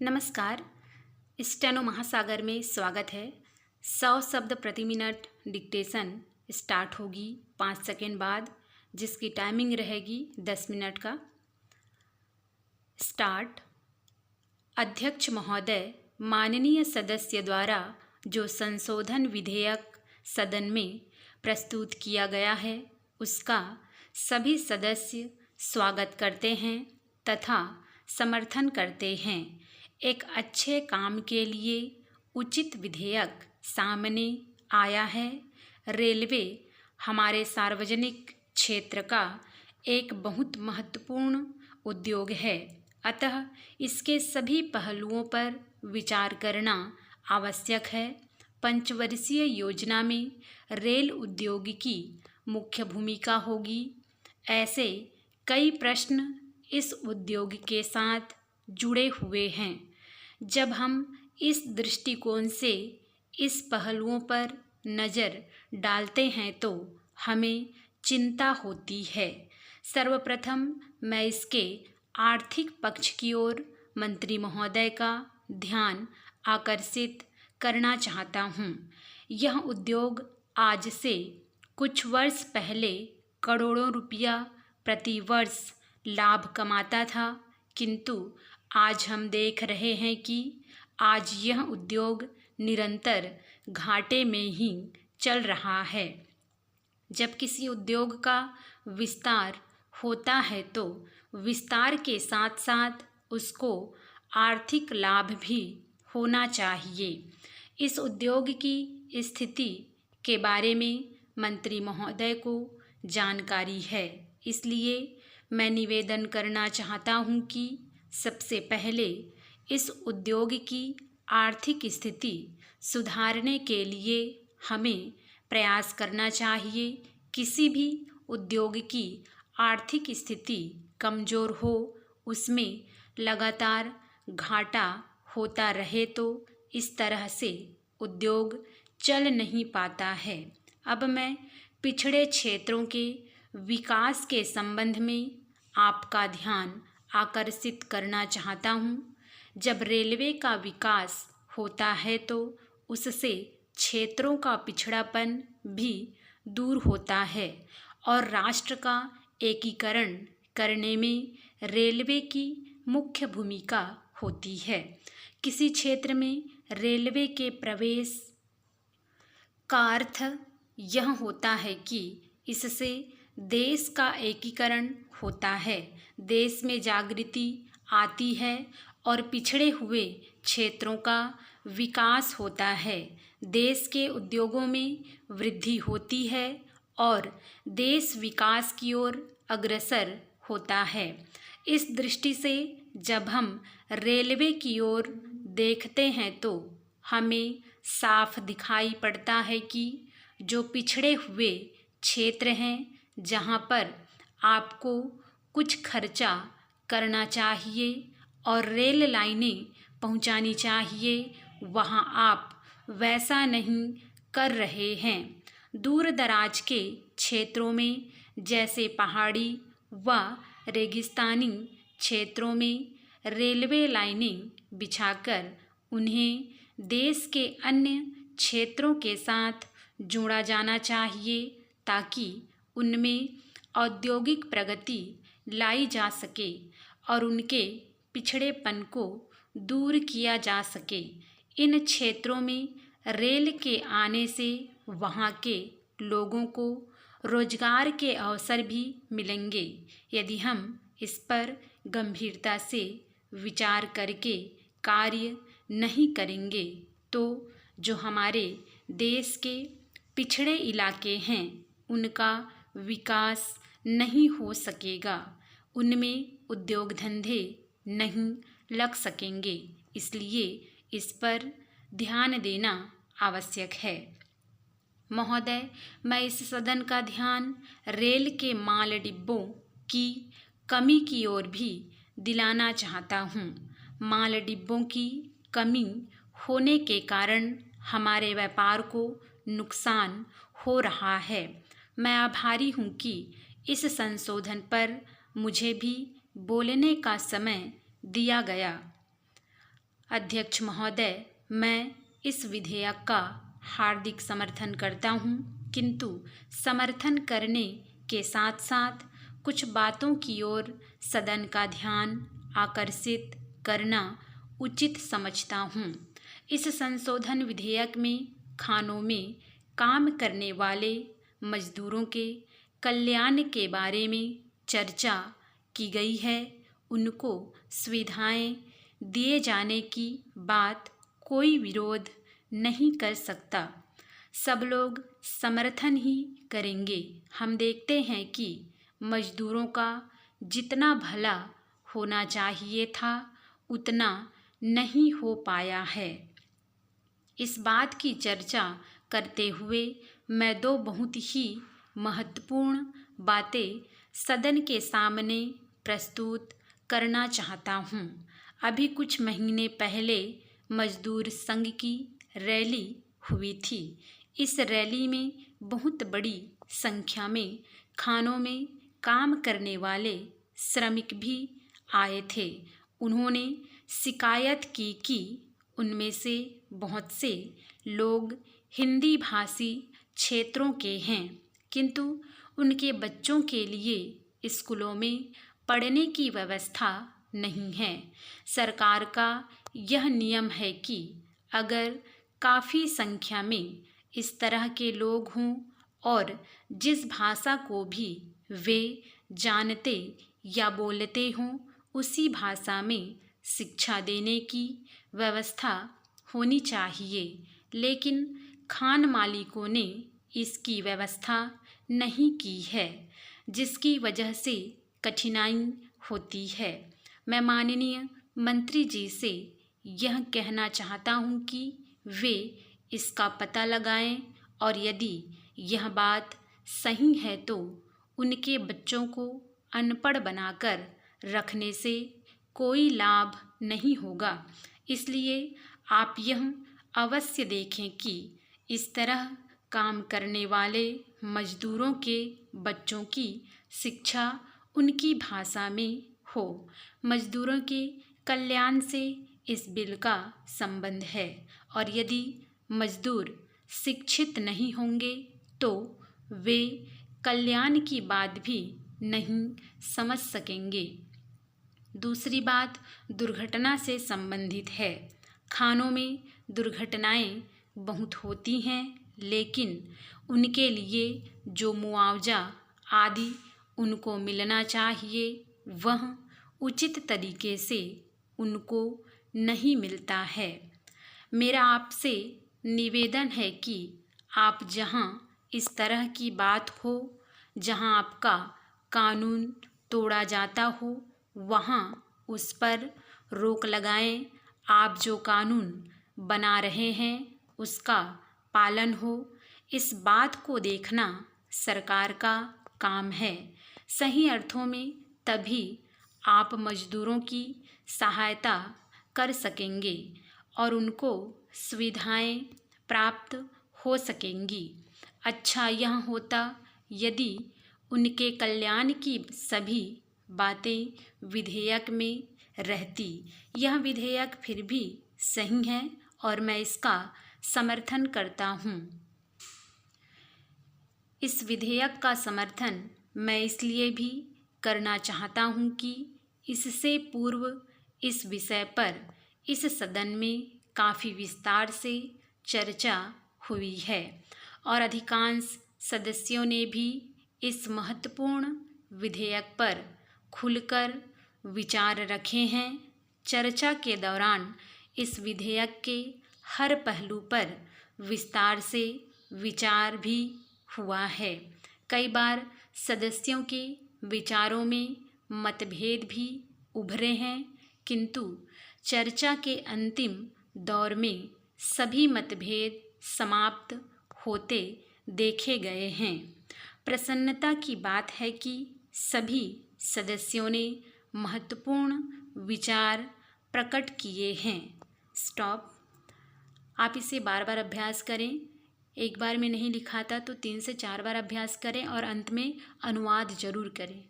नमस्कार। स्टेनो महासागर में स्वागत है। 100 शब्द प्रति मिनट डिक्टेशन स्टार्ट होगी 5 सेकेंड बाद, जिसकी टाइमिंग रहेगी 10 मिनट का। स्टार्ट। अध्यक्ष महोदय, माननीय सदस्य द्वारा जो संशोधन विधेयक सदन में प्रस्तुत किया गया है, उसका सभी सदस्य स्वागत करते हैं तथा समर्थन करते हैं। एक अच्छे काम के लिए उचित विधेयक सामने आया है। रेलवे हमारे सार्वजनिक क्षेत्र का एक बहुत महत्वपूर्ण उद्योग है, अतः इसके सभी पहलुओं पर विचार करना आवश्यक है। पंचवर्षीय योजना में रेल उद्योग की मुख्य भूमिका होगी। ऐसे कई प्रश्न इस उद्योग के साथ जुड़े हुए हैं। जब हम इस दृष्टिकोण से इस पहलुओं पर नज़र डालते हैं तो हमें चिंता होती है। सर्वप्रथम मैं इसके आर्थिक पक्ष की ओर मंत्री महोदय का ध्यान आकर्षित करना चाहता हूँ। यह उद्योग आज से कुछ वर्ष पहले करोड़ों रुपया प्रति वर्ष लाभ कमाता था, किंतु आज हम देख रहे हैं कि आज यह उद्योग निरंतर घाटे में ही चल रहा है। जब किसी उद्योग का विस्तार होता है तो विस्तार के साथ साथ उसको आर्थिक लाभ भी होना चाहिए। इस उद्योग की स्थिति के बारे में मंत्री महोदय को जानकारी है, इसलिए मैं निवेदन करना चाहता हूँ कि सबसे पहले इस उद्योग की आर्थिक स्थिति सुधारने के लिए हमें प्रयास करना चाहिए। किसी भी उद्योग की आर्थिक स्थिति कमज़ोर हो, उसमें लगातार घाटा होता रहे तो इस तरह से उद्योग चल नहीं पाता है। अब मैं पिछड़े क्षेत्रों के विकास के संबंध में आपका ध्यान आकर्षित करना चाहता हूँ। जब रेलवे का विकास होता है तो उससे क्षेत्रों का पिछड़ापन भी दूर होता है और राष्ट्र का एकीकरण करने में रेलवे की मुख्य भूमिका होती है। किसी क्षेत्र में रेलवे के प्रवेश का अर्थ यह होता है कि इससे देश का एकीकरण होता है, देश में जागृति आती है और पिछड़े हुए क्षेत्रों का विकास होता है। देश के उद्योगों में वृद्धि होती है और देश विकास की ओर अग्रसर होता है। इस दृष्टि से जब हम रेलवे की ओर देखते हैं तो हमें साफ दिखाई पड़ता है कि जो पिछड़े हुए क्षेत्र हैं, जहाँ पर आपको कुछ खर्चा करना चाहिए और रेल लाइनें पहुंचानी चाहिए, वहां आप वैसा नहीं कर रहे हैं। दूर दराज के क्षेत्रों में, जैसे पहाड़ी व रेगिस्तानी क्षेत्रों में रेलवे लाइनें बिछाकर उन्हें देश के अन्य क्षेत्रों के साथ जोड़ा जाना चाहिए, ताकि उनमें औद्योगिक प्रगति लाई जा सके और उनके पिछड़ेपन को दूर किया जा सके। इन क्षेत्रों में रेल के आने से वहाँ के लोगों को रोजगार के अवसर भी मिलेंगे। यदि हम इस पर गंभीरता से विचार करके कार्य नहीं करेंगे तो जो हमारे देश के पिछड़े इलाके हैं, उनका विकास नहीं हो सकेगा, उनमें उद्योग धंधे नहीं लग सकेंगे। इसलिए इस पर ध्यान देना आवश्यक है। महोदय, मैं इस सदन का ध्यान रेल के माल डिब्बों की कमी की ओर भी दिलाना चाहता हूँ। माल डिब्बों की कमी होने के कारण हमारे व्यापार को नुकसान हो रहा है। मैं आभारी हूँ कि इस संशोधन पर मुझे भी बोलने का समय दिया गया। अध्यक्ष महोदय, मैं इस विधेयक का हार्दिक समर्थन करता हूँ, किंतु समर्थन करने के साथ साथ कुछ बातों की ओर सदन का ध्यान आकर्षित करना उचित समझता हूँ। इस संशोधन विधेयक में खानों में काम करने वाले मजदूरों के कल्याण के बारे में चर्चा की गई है। उनको सुविधाएं दिए जाने की बात कोई विरोध नहीं कर सकता, सब लोग समर्थन ही करेंगे। हम देखते हैं कि मजदूरों का जितना भला होना चाहिए था उतना नहीं हो पाया है। इस बात की चर्चा करते हुए मैं दो बहुत ही महत्वपूर्ण बातें सदन के सामने प्रस्तुत करना चाहता हूँ। अभी कुछ महीने पहले मजदूर संघ की रैली हुई थी। इस रैली में बहुत बड़ी संख्या में खानों में काम करने वाले श्रमिक भी आए थे। उन्होंने शिकायत की कि उनमें से बहुत से लोग हिंदी भाषी क्षेत्रों के हैं, किंतु उनके बच्चों के लिए स्कूलों में पढ़ने की व्यवस्था नहीं है। सरकार का यह नियम है कि अगर काफ़ी संख्या में इस तरह के लोग हों और जिस भाषा को भी वे जानते या बोलते हों उसी भाषा में शिक्षा देने की व्यवस्था होनी चाहिए, लेकिन खान मालिकों ने इसकी व्यवस्था नहीं की है, जिसकी वजह से कठिनाई होती है। मैं माननीय मंत्री जी से यह कहना चाहता हूँ कि वे इसका पता लगाएं और यदि यह बात सही है तो उनके बच्चों को अनपढ़ बनाकर रखने से कोई लाभ नहीं होगा। इसलिए आप यह अवश्य देखें कि इस तरह काम करने वाले मजदूरों के बच्चों की शिक्षा उनकी भाषा में हो। मजदूरों के कल्याण से इस बिल का संबंध है और यदि मजदूर शिक्षित नहीं होंगे तो वे कल्याण की बात भी नहीं समझ सकेंगे। दूसरी बात दुर्घटना से संबंधित है। खानों में दुर्घटनाएं बहुत होती हैं, लेकिन उनके लिए जो मुआवजा आदि उनको मिलना चाहिए वह उचित तरीके से उनको नहीं मिलता है। मेरा आपसे निवेदन है कि आप जहां इस तरह की बात हो, जहां आपका कानून तोड़ा जाता हो, वहां उस पर रोक लगाएं। आप जो कानून बना रहे हैं उसका पालन हो, इस बात को देखना सरकार का काम है। सही अर्थों में तभी आप मजदूरों की सहायता कर सकेंगे और उनको सुविधाएं प्राप्त हो सकेंगी। अच्छा यह होता यदि उनके कल्याण की सभी बातें विधेयक में रहती। यह विधेयक फिर भी सही है और मैं इसका समर्थन करता हूँ। इस विधेयक का समर्थन मैं इसलिए भी करना चाहता हूँ कि इससे पूर्व इस विषय पर इस सदन में काफ़ी विस्तार से चर्चा हुई है और अधिकांश सदस्यों ने भी इस महत्वपूर्ण विधेयक पर खुलकर विचार रखे हैं। चर्चा के दौरान इस विधेयक के हर पहलू पर विस्तार से विचार भी हुआ है। कई बार सदस्यों के विचारों में मतभेद भी उभरे हैं, किंतु चर्चा के अंतिम दौर में सभी मतभेद समाप्त होते देखे गए हैं। प्रसन्नता की बात है कि सभी सदस्यों ने महत्वपूर्ण विचार प्रकट किए हैं। स्टॉप। आप इसे बार बार अभ्यास करें। एक बार में नहीं लिखा था तो 3 से 4 बार अभ्यास करें और अंत में अनुवाद जरूर करें।